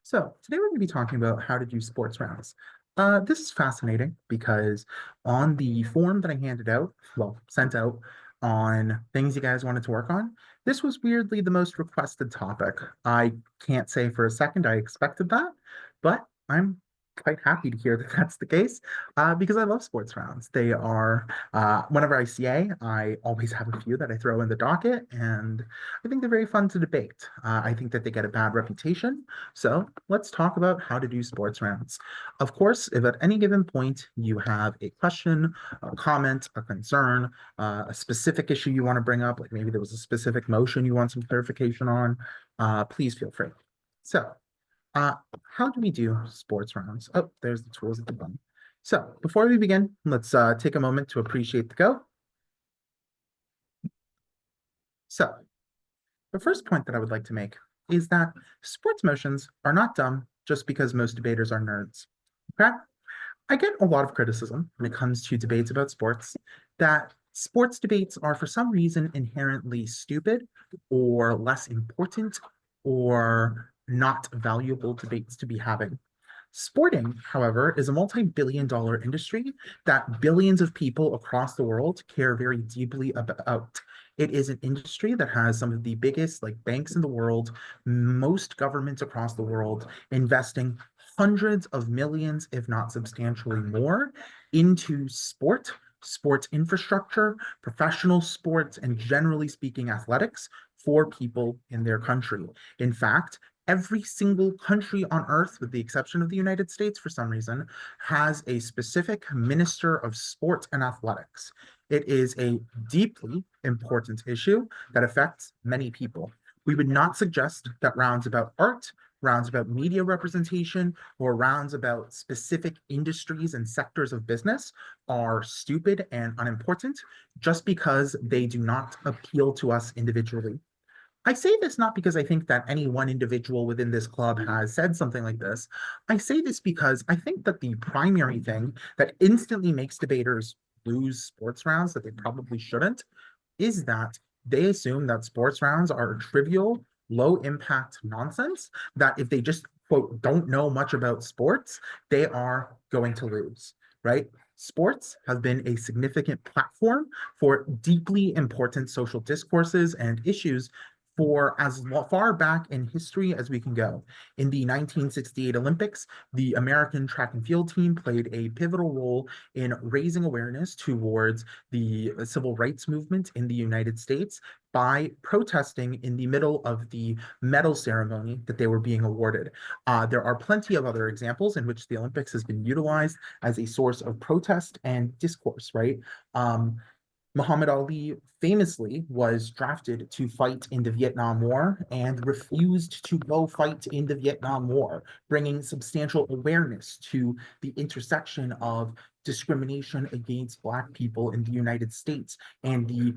So today we're going to be talking about how to do sports rounds. This is fascinating because on the form that I handed out, well, sent out on things you guys wanted to work on, this was weirdly the most requested topic. I can't say for a second I expected that, but I'm quite happy to hear that that's the case because I love sports rounds. They are, whenever I CA, I always have a few that I throw in the docket, and I think they're very fun to debate. I think that they get a bad reputation, so let's talk about how to do sports rounds. Of course, if at any given point you have a question, a comment, a concern, a specific issue you want to bring up, like maybe there was a specific motion you want some clarification on, please feel free. So, uh, how do we do sports rounds? Oh, there's the tools at the bottom. So, before we begin, let's take a moment to appreciate the go. So, the first point that I would like to make is that sports motions are not dumb just because most debaters are nerds. Okay? I get a lot of criticism when it comes to debates about sports that sports debates are for some reason inherently stupid or less important or not valuable debates to be having. Sporting, however, is a multi-billion-dollar industry that billions of people across the world care very deeply about. It is an industry that has some of the biggest like banks in the world, most governments across the world investing hundreds of millions, if not substantially more, into sports infrastructure, professional sports, and generally speaking, athletics for people in their country. In fact, every single country on earth, with the exception of the United States for some reason, has a specific minister of sport and athletics. It is a deeply important issue that affects many people. We would not suggest that rounds about art, rounds about media representation, or rounds about specific industries and sectors of business are stupid and unimportant just because they do not appeal to us individually. I say this not because I think that any one individual within this club has said something like this. I say this because I think that the primary thing that instantly makes debaters lose sports rounds that they probably shouldn't is that they assume that sports rounds are trivial, low impact nonsense, that if they just, quote, don't know much about sports, they are going to lose, right? Sports have been a significant platform for deeply important social discourses and issues for as far back in history as we can go. In the 1968 Olympics, the American track and field team played a pivotal role in raising awareness towards the civil rights movement in the United States by protesting in the middle of the medal ceremony that they were being awarded. There are plenty of other examples in which the Olympics has been utilized as a source of protest and discourse, right? Muhammad Ali famously was drafted to fight in the Vietnam War and refused to go fight in the Vietnam War, bringing substantial awareness to the intersection of discrimination against Black people in the United States and the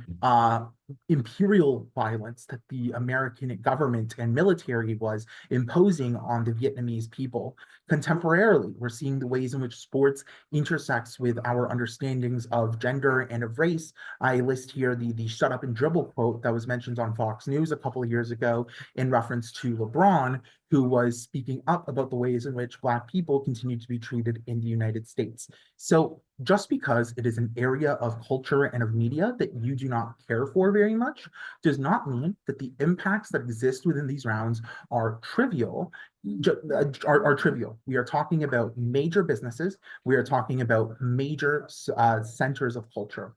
imperial violence that the American government and military was imposing on the Vietnamese people. Contemporarily, we're seeing the ways in which sports intersects with our understandings of gender and of race. I list here the shut up and dribble quote that was mentioned on Fox News a couple of years ago in reference to LeBron, who was speaking up about the ways in which Black people continue to be treated in the United States. So just because it is an area of culture and of media that you do not care for very much does not mean that the impacts that exist within these rounds are trivial. Are trivial. We are talking about major businesses. We are talking about major centers of culture.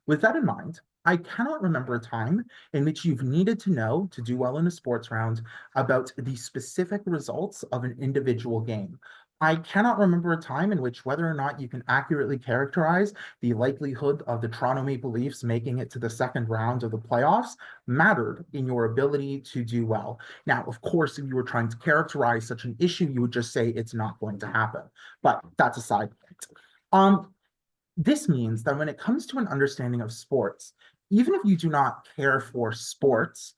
With that in mind, I cannot remember a time in which you've needed to know to do well in a sports round about the specific results of an individual game. I cannot remember a time in which whether or not you can accurately characterize the likelihood of the Toronto Maple Leafs making it to the second round of the playoffs mattered in your ability to do well. Now, of course, if you were trying to characterize such an issue, you would just say it's not going to happen. But that's a side point. This means that when it comes to an understanding of sports, even if you do not care for sports,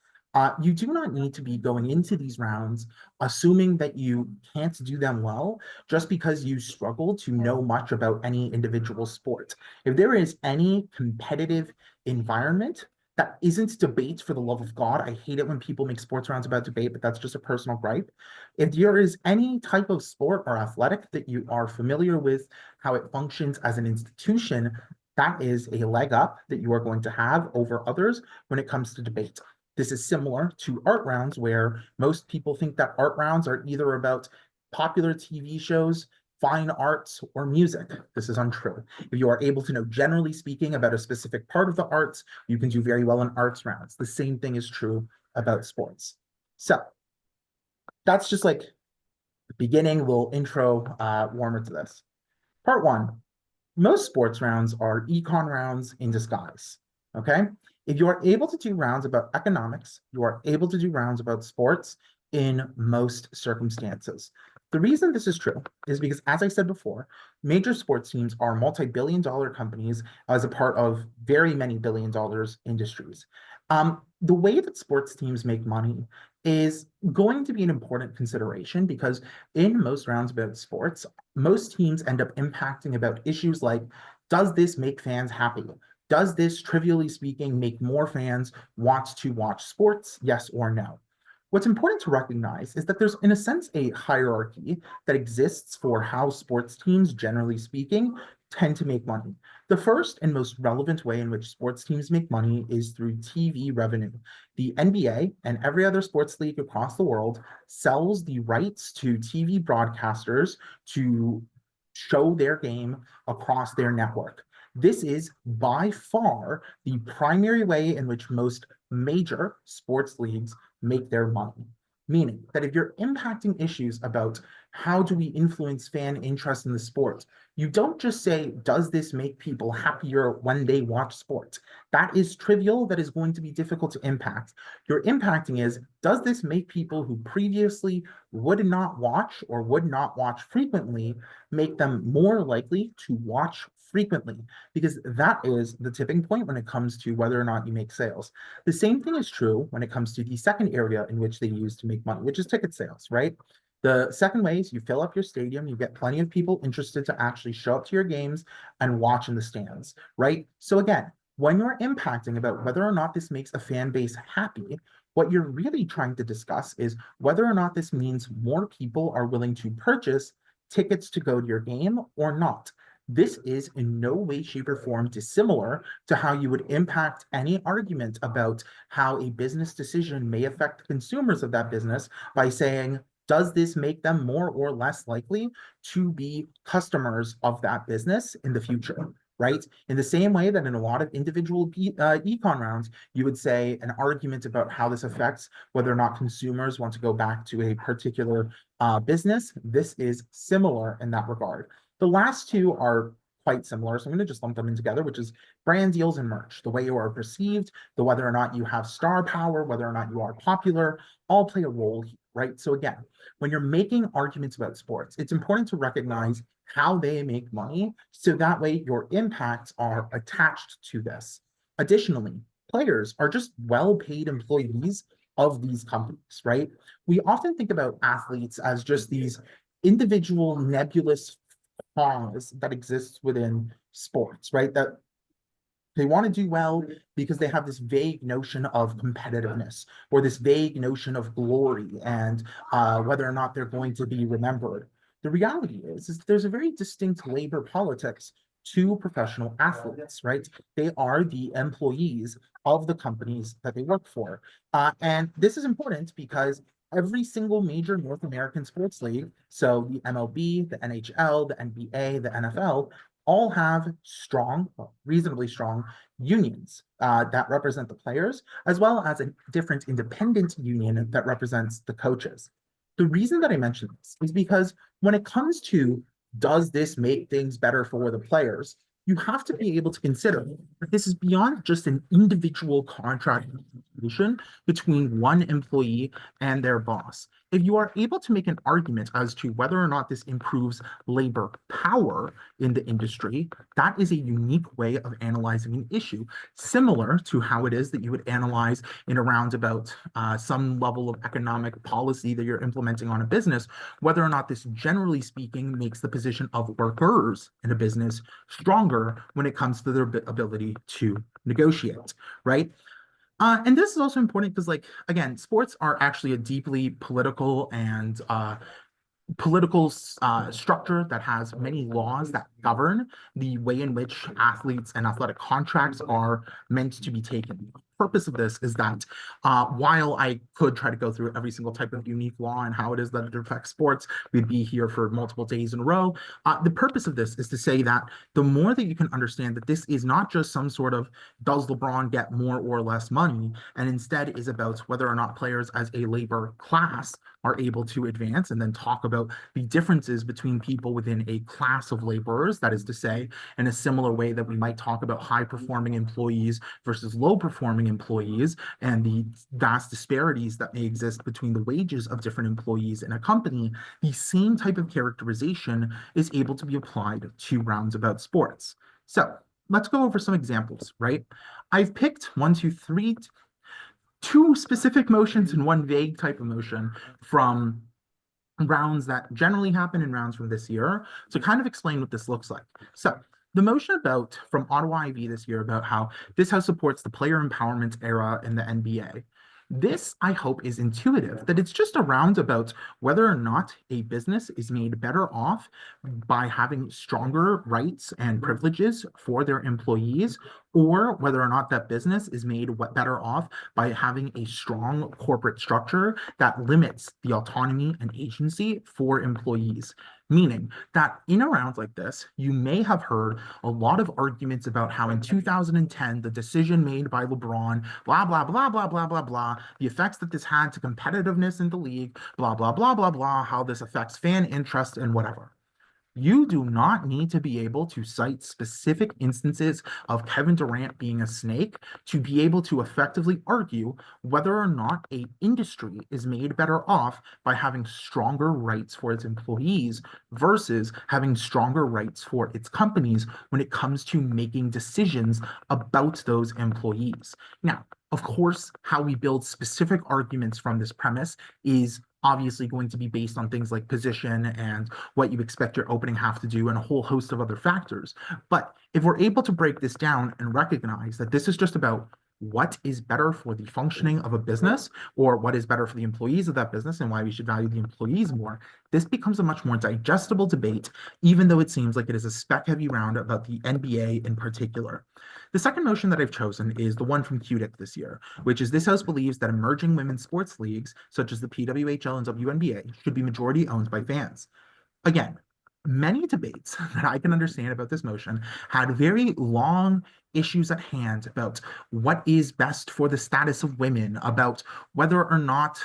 you do not need to be going into these rounds assuming that you can't do them well just because you struggle to know much about any individual sport. If there is any competitive environment that isn't debate for the love of God. I hate it when people make sports rounds about debate, but that's just a personal gripe. If there is any type of sport or athletic that you are familiar with how it functions as an institution, that is a leg up that you are going to have over others when it comes to debate. This is similar to art rounds, where most people think that art rounds are either about popular TV shows, fine arts, or music. This is untrue. If you are able to know, generally speaking, about a specific part of the arts, you can do very well in arts rounds. The same thing is true about sports. So that's just like the beginning, little intro warmer to this. Part one, most sports rounds are econ rounds in disguise. Okay. If you are able to do rounds about economics, you are able to do rounds about sports in most circumstances. The reason this is true is because, as I said before, major sports teams are multi-billion-dollar companies as a part of very many billion-dollars industries. The way that sports teams make money is going to be an important consideration because in most rounds about sports, most teams end up impacting about issues like, does this make fans happy? Does this, trivially speaking, make more fans want to watch sports? Yes or no? What's important to recognize is that there's, in a sense, a hierarchy that exists for how sports teams, generally speaking, tend to make money. The first and most relevant way in which sports teams make money is through TV revenue. The NBA and every other sports league across the world sells the rights to TV broadcasters to show their game across their network. This is by far the primary way in which most major sports leagues make their money. Meaning that if you're impacting issues about how do we influence fan interest in the sport, you don't just say, does this make people happier when they watch sports? That is trivial, that is going to be difficult to impact. Your impacting is, does this make people who previously would not watch or would not watch frequently, make them more likely to watch frequently? Because that is the tipping point when it comes to whether or not you make sales. The same thing is true when it comes to the second area in which they use to make money, which is ticket sales, right? The second way is you fill up your stadium, you get plenty of people interested to actually show up to your games and watch in the stands, right? So again, when you're impacting about whether or not this makes a fan base happy, what you're really trying to discuss is whether or not this means more people are willing to purchase tickets to go to your game or not. This is in no way, shape, or form dissimilar to how you would impact any argument about how a business decision may affect consumers of that business by saying, does this make them more or less likely to be customers of that business in the future? Right? In the same way that in a lot of individual econ rounds, you would say an argument about how this affects whether or not consumers want to go back to a particular business. This is similar in that regard. The last two are quite similar, so I'm going to just lump them in together, which is brand deals and merch. The way you are perceived, the whether or not you have star power, whether or not you are popular, all play a role here, right? So again, when you're making arguments about sports, it's important to recognize how they make money, so that way your impacts are attached to this. Additionally, players are just well-paid employees of these companies, right? We often think about athletes as just these individual nebulous cause that exists within sports, right? That they want to do well because they have this vague notion of competitiveness or this vague notion of glory and whether or not they're going to be remembered. The reality is there's a very distinct labor politics to professional athletes, right? They are the employees of the companies that they work for. And this is important because every single major North American sports league, so the MLB, the NHL, the NBA, the NFL, all have strong, well, reasonably strong unions that represent the players, as well as a different independent union that represents the coaches. The reason that I mention this is because when it comes to, does this make things better for the players, you have to be able to consider that this is beyond just an individual contract negotiation between one employee and their boss. If you are able to make an argument as to whether or not this improves labor power in the industry, that is a unique way of analyzing an issue, similar to how it is that you would analyze in a roundabout some level of economic policy that you're implementing on a business, whether or not this, generally speaking, makes the position of workers in a business stronger when it comes to their ability to negotiate, right? And this is also important because, like, again, sports are actually a deeply political and political structure that has many laws that govern the way in which athletes and athletic contracts are meant to be taken. The purpose of this is that while I could try to go through every single type of unique law and how it is that it affects sports, we'd be here for multiple days in a row. The purpose of this is to say that the more that you can understand that this is not just some sort of does LeBron get more or less money, and instead is about whether or not players as a labor class are able to advance, and then talk about the differences between people within a class of laborers, that is to say, in a similar way that we might talk about high performing employees versus low performing employees and the vast disparities that may exist between the wages of different employees in a company. The same type of characterization is able to be applied to roundabout sports. So let's go over some examples, right? I've picked one, two, three, two specific motions and one vague type of motion from rounds that generally happen in rounds from this year to kind of explain what this looks like. So the motion about from Ottawa IV this year about how this house supports the player empowerment era in the NBA. This, I hope, is intuitive, that it's just a round about whether or not a business is made better off by having stronger rights and privileges for their employees, or whether or not that business is made better off by having a strong corporate structure that limits the autonomy and agency for employees. Meaning that in a round like this, you may have heard a lot of arguments about how in 2010, the decision made by LeBron, blah, blah, blah, blah, blah, blah, blah, the effects that this had to competitiveness in the league, blah, blah, blah, blah, blah, how this affects fan interest and whatever. You do not need to be able to cite specific instances of Kevin Durant being a snake to be able to effectively argue whether or not a industry is made better off by having stronger rights for its employees versus having stronger rights for its companies when it comes to making decisions about those employees. Now, of course, how we build specific arguments from this premise is obviously going to be based on things like position and what you expect your opening half to do and a whole host of other factors. But if we're able to break this down and recognize that this is just about what is better for the functioning of a business or what is better for the employees of that business and why we should value the employees more, this becomes a much more digestible debate, even though it seems like it is a spec heavy round about the NBA in particular. The second motion that I've chosen is the one from QDIC this year, which is this house believes that emerging women's sports leagues, such as the PWHL and WNBA, should be majority owned by fans. Again, many debates that I can understand about this motion had very long issues at hand about what is best for the status of women, about whether or not,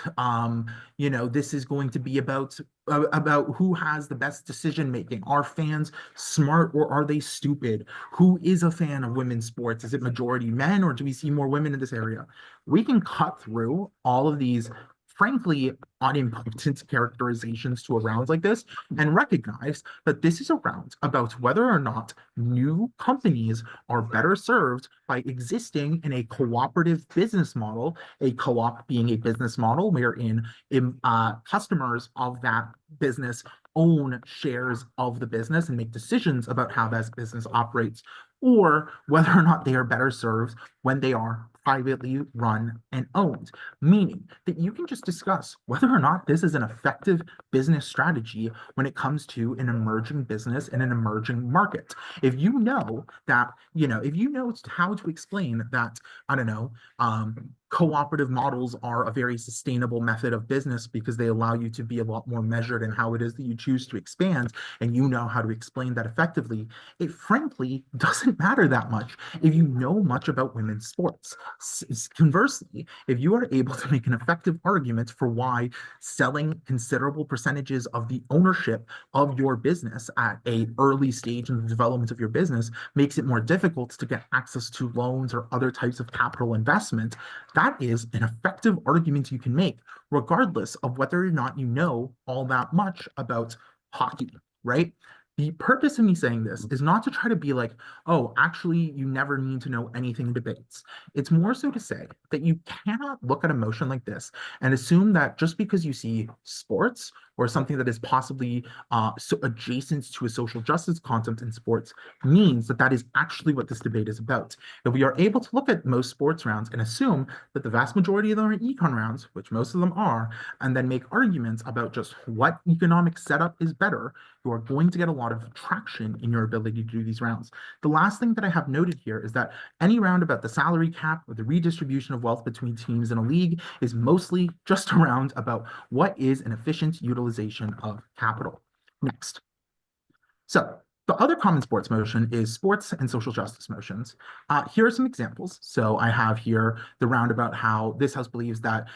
this is going to be about who has the best decision making. Are fans smart or are they stupid? Who is a fan of women's sports? Is it majority men or do we see more women in this area? We can cut through all of these frankly unimportant characterizations to a round like this and recognize that this is a round about whether or not new companies are better served by existing in a cooperative business model, a co-op being a business model wherein customers of that business own shares of the business and make decisions about how that business operates, or whether or not they are better served when they are privately run and owned, meaning that you can just discuss whether or not this is an effective business strategy when it comes to an emerging business in an emerging market. If you know that, if you know how to explain that, I don't know, cooperative models are a very sustainable method of business because they allow you to be a lot more measured in how it is that you choose to expand, and you know how to explain that effectively, it frankly doesn't matter that much if you know much about women's sports. Conversely, if you are able to make an effective argument for why selling considerable percentages of the ownership of your business at a early stage in the development of your business makes it more difficult to get access to loans or other types of capital investment, that is an effective argument you can make, regardless of whether or not you know all that much about hockey, right? The purpose of me saying this is not to try to be like, oh, actually, you never need to know anything in debates. It's more so to say that you cannot look at a motion like this and assume that just because you see sports or something that is possibly so adjacent to a social justice concept in sports means that that is actually what this debate is about. If we are able to look at most sports rounds and assume that the vast majority of them are econ rounds, which most of them are, and then make arguments about just what economic setup is better, you are going to get a lot of traction in your ability to do these rounds. The last thing that I have noted here is that any round about the salary cap or the redistribution of wealth between teams in a league is mostly just a round about what is an efficient utilization of capital. Next. So the other common sports motion is sports and social justice motions. Here are some examples. So I have here the round about how this house believes that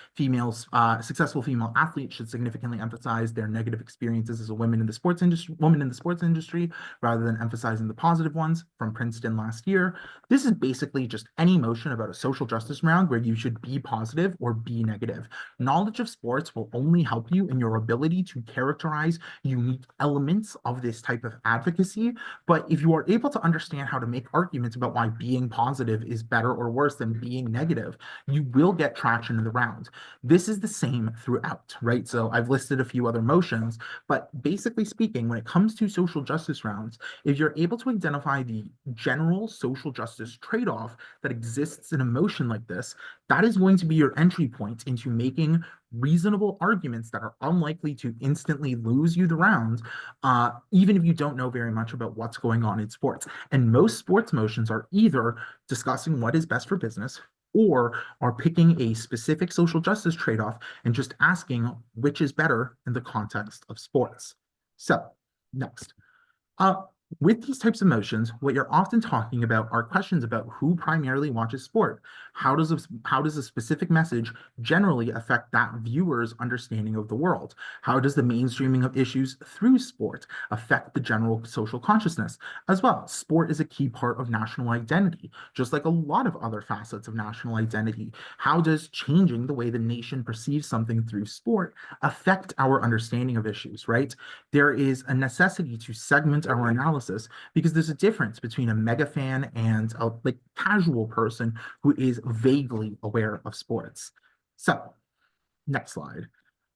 successful female athletes should significantly emphasize their negative experiences as a woman in the sports industry, rather than emphasizing the positive ones, from Princeton last year. This is basically just any motion about a social justice round where you should be positive or be negative. Knowledge of sports will only help you in your ability to characterize unique elements of this type of advocacy. But if you are able to understand how to make arguments about why being positive is better or worse than being negative, you will get traction in the round. This is the same throughout, right? So I've listed a few other motions, but basically speaking, when it comes to social justice rounds, if you're able to identify the general social justice trade-off that exists in a motion like this, that is going to be your entry point into making reasonable arguments that are unlikely to instantly lose you the round, even if you don't know very much about what's going on in sports. And most sports motions are either discussing what is best for business or are picking a specific social justice trade-off and just asking which is better in the context of sports. So, next. With these types of motions, what you're often talking about are questions about who primarily watches sport. How does a specific message generally affect that viewer's understanding of the world? How does the mainstreaming of issues through sport affect the general social consciousness? As well, sport is a key part of national identity, just like a lot of other facets of national identity. How does changing the way the nation perceives something through sport affect our understanding of issues, right? There is a necessity to segment our analysis because there's a difference between a mega fan and a casual person who is vaguely aware of sports. So, next slide.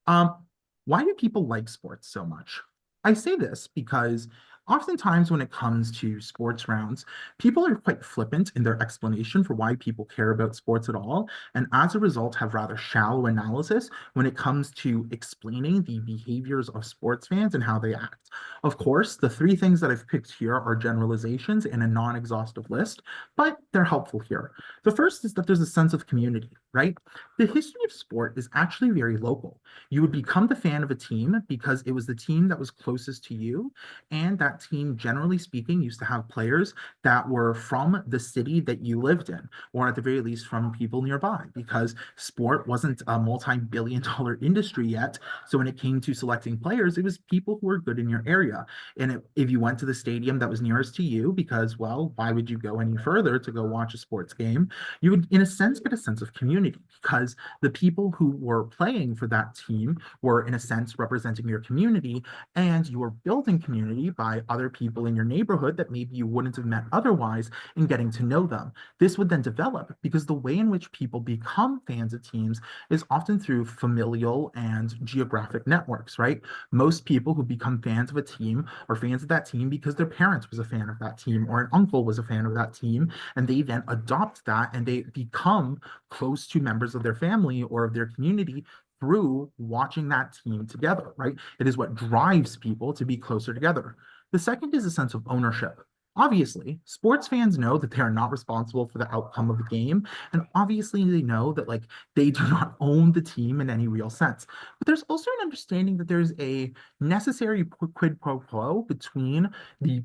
Why do people like sports so much? I say this because oftentimes when it comes to sports rounds, people are quite flippant in their explanation for why people care about sports at all, and as a result have rather shallow analysis when it comes to explaining the behaviors of sports fans and how they act. Of course, the three things that I've picked here are generalizations in a non-exhaustive list, but they're helpful here. The first is that there's a sense of community, right? The history of sport is actually very local. You would become the fan of a team because it was the team that was closest to you, and that team, generally speaking, used to have players that were from the city that you lived in, or at the very least from people nearby, because sport wasn't a multi-billion-dollar industry yet. So when it came to selecting players, it was people who were good in your area. And if you went to the stadium that was nearest to you, because, well, why would you go any further to go watch a sports game? You would, in a sense, get a sense of community because the people who were playing for that team were, in a sense, representing your community, and you were building community by other people in your neighborhood that maybe you wouldn't have met otherwise and getting to know them. This would then develop because the way in which people become fans of teams is often through familial and geographic networks, right? Most people who become fans of a team are fans of that team because their parents was a fan of that team or an uncle was a fan of that team, and they then adopt that and they become close to members of their family or of their community through watching that team together, right? It is what drives people to be closer together. The second is a sense of ownership. Obviously, sports fans know that they are not responsible for the outcome of the game, and obviously they know that they do not own the team in any real sense. But there's also an understanding that there's a necessary quid pro quo between the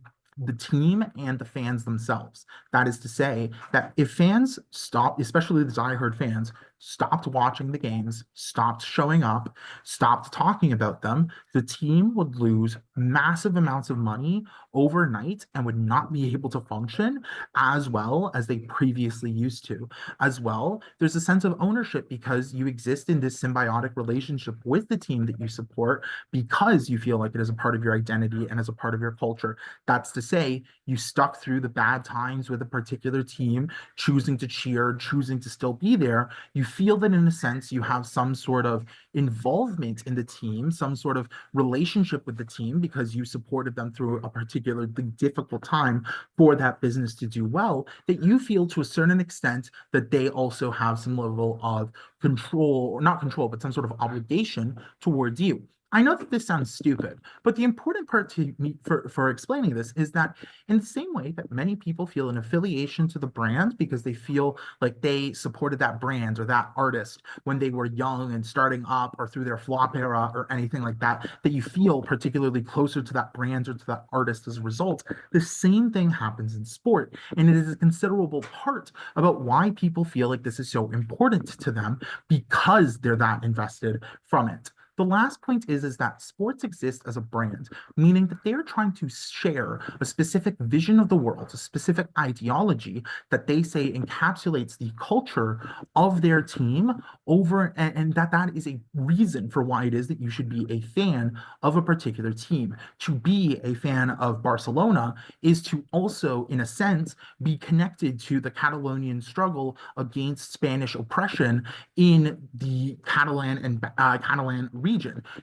team and the fans themselves. That is to say that if fans stop, especially the diehard fans, stopped watching the games, stopped showing up, stopped talking about them, the team would lose massive amounts of money overnight and would not be able to function as well as they previously used to. As well, there's a sense of ownership because you exist in this symbiotic relationship with the team that you support because you feel like it is a part of your identity and as a part of your culture. That's to say, you stuck through the bad times with a particular team, choosing to cheer, choosing to still be there. You feel that in a sense you have some sort of involvement in the team, some sort of relationship with the team because you supported them through a particularly difficult time for that business to do well, that you feel to a certain extent that they also have some level of control, or not control, but some sort of obligation towards you. I know that this sounds stupid, but the important part to me for explaining this is that in the same way that many people feel an affiliation to the brand because they feel like they supported that brand or that artist when they were young and starting up or through their flop era or anything like that, that you feel particularly closer to that brand or to that artist as a result, the same thing happens in sport. And it is a considerable part about why people feel like this is so important to them because they're that invested from it. The last point is that sports exist as a brand, meaning that they're trying to share a specific vision of the world, a specific ideology that they say encapsulates the culture of their team over, and that is a reason for why it is that you should be a fan of a particular team. To be a fan of Barcelona is to also, in a sense, be connected to the Catalonian struggle against Spanish oppression in the Catalan region.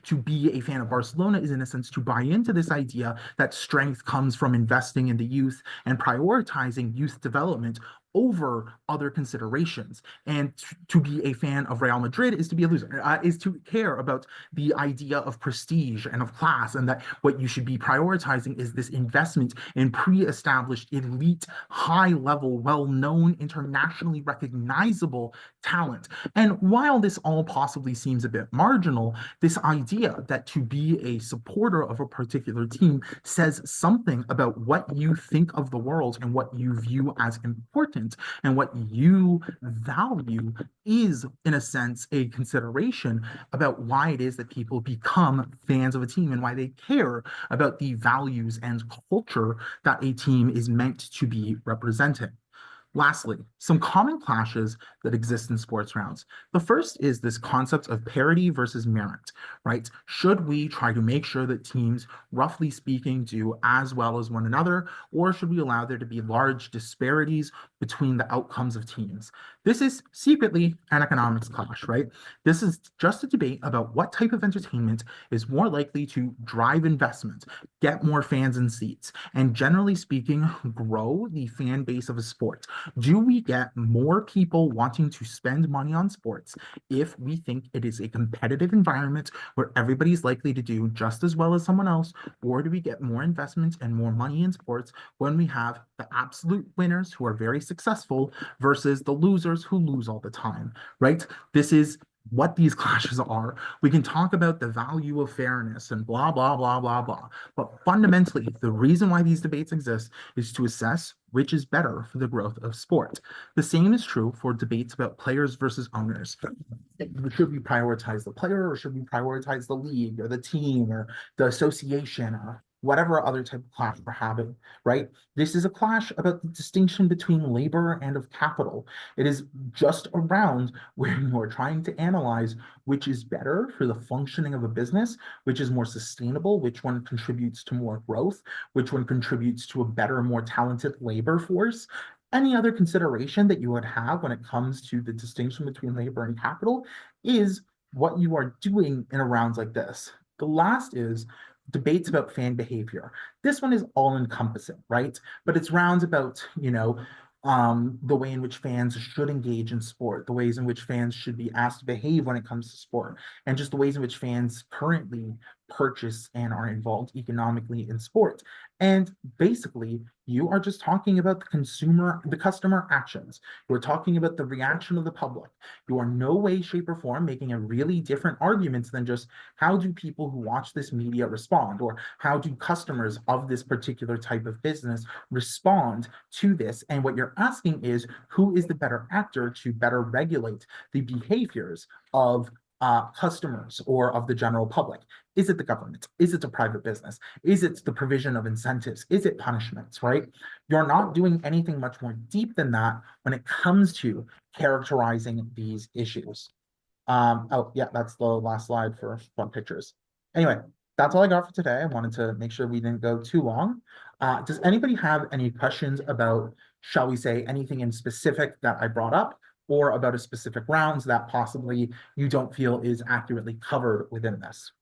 To be a fan of Barcelona is, in a sense, to buy into this idea that strength comes from investing in the youth and prioritizing youth development over other considerations. And to be a fan of Real Madrid is to be a loser, is to care about the idea of prestige and of class, and that what you should be prioritizing is this investment in pre-established, elite, high-level, well-known, internationally recognizable talent. And while this all possibly seems a bit marginal, this idea that to be a supporter of a particular team says something about what you think of the world and what you view as important and what you value is, in a sense, a consideration about why it is that people become fans of a team and why they care about the values and culture that a team is meant to be representing. Lastly, some common clashes that exist in sports rounds. The first is this concept of parity versus merit, right? Should we try to make sure that teams, roughly speaking, do as well as one another, or should we allow there to be large disparities between the outcomes of teams? This is secretly an economics clash, right? This is just a debate about what type of entertainment is more likely to drive investment, get more fans and seats, and generally speaking, grow the fan base of a sport. Do we get more people wanting to spend money on sports if we think it is a competitive environment where everybody's likely to do just as well as someone else? Or do we get more investment and more money in sports when we have the absolute winners who are very successful versus the losers who lose all the time, right? This is what these clashes are. We can talk about the value of fairness and blah, blah, blah, blah, blah. But fundamentally, the reason why these debates exist is to assess which is better for the growth of sport. The same is true for debates about players versus owners. Should we prioritize the player, or should we prioritize the league or the team or the association or whatever other type of clash we're having, right? This is a clash about the distinction between labor and of capital. It is just around where you're trying to analyze which is better for the functioning of a business, which is more sustainable, which one contributes to more growth, which one contributes to a better, more talented labor force. Any other consideration that you would have when it comes to the distinction between labor and capital is what you are doing in a rounds like this. The last is debates about fan behavior. This one is all encompassing, right? But it's rounds about, the way in which fans should engage in sport, the ways in which fans should be asked to behave when it comes to sport, and just the ways in which fans currently purchase and are involved economically in sport. And basically, you are just talking about the customer actions. You're talking about the reaction of the public. You are no way, shape, or form making a really different arguments than just how do people who watch this media respond, or how do customers of this particular type of business respond to this. And what you're asking is, who is the better actor to better regulate the behaviors of customers or of the general public? Is it the government? Is it a private business? Is it the provision of incentives? Is it punishments, right? You're not doing anything much more deep than that when it comes to characterizing these issues. Oh, yeah, that's the last slide for fun pictures. Anyway, that's all I got for today. I wanted to make sure we didn't go too long. Does anybody have any questions about, shall we say, anything in specific that I brought up? or about a specific rounds that possibly you don't feel is accurately covered within this.